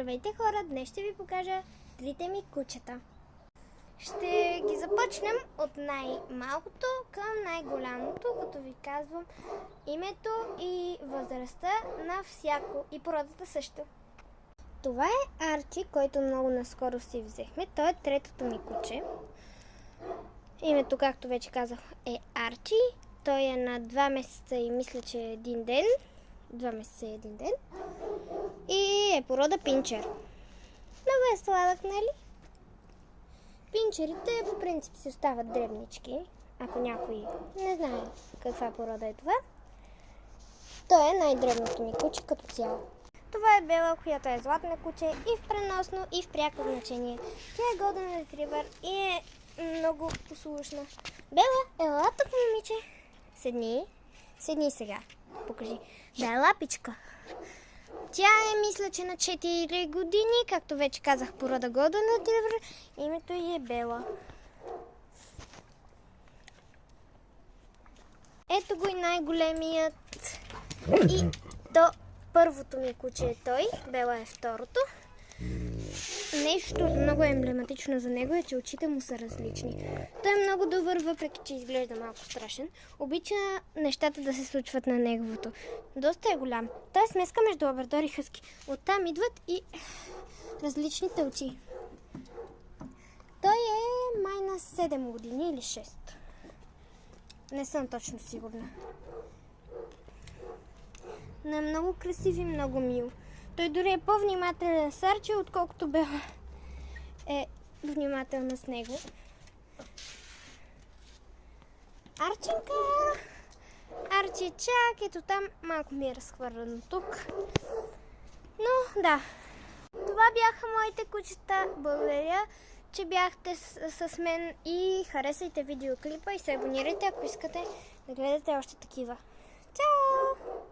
Здравейте хора, днес ще ви покажа трите ми кучета. Ще ги започнем от най-малкото към най-голямото, като ви казвам името и възрастта на всяко и породата също. Това е Арчи, който много наскоро си взехме. Той е третото ми куче. Името, както вече казах, е Арчи. Той е на 2 месеца и мисля, че е 1 ден. 2 месеца и 1 ден. И е порода пинчер. Много е сладък, нали? Пинчерите по принцип си остават дребнички. Ако някой не знае каква порода е това. Той е най-дребното ми куче като цяло. Това е Бела, която е златна куче и в преносно, и в пряко значение. Тя е Голден ретривър и е много послушна. Бела, ела тук, момиче. Седни сега. Покажи. Да, лапичка. Тя е, мисля, че на 4 години, както вече казах, порода Golden Retriever. Името ѝ е Бела. Ето го и най-големият. И то първото ми куче е той. Бела е второто. Нещо много емблематично за него е, че очите му са различни. Той е много добър, въпреки че изглежда малко страшен. Обича нещата да се случват на неговото. Доста е голям. Той е смеска между лабрадор и хъски. Оттам идват и различните очи. Той е май на 7 години или 6. Не съм точно сигурна. Но е много красив и много мил. Той дори е по-внимателен с Арчи, отколкото Бела е внимателна с него. Арчинка! Арчи, чак, ето там малко ми е разхвърлено тук. Но да, това бяха моите кучета. Благодаря, че бяхте с мен и харесайте видеоклипа и се абонирайте, ако искате да гледате още такива. Чао!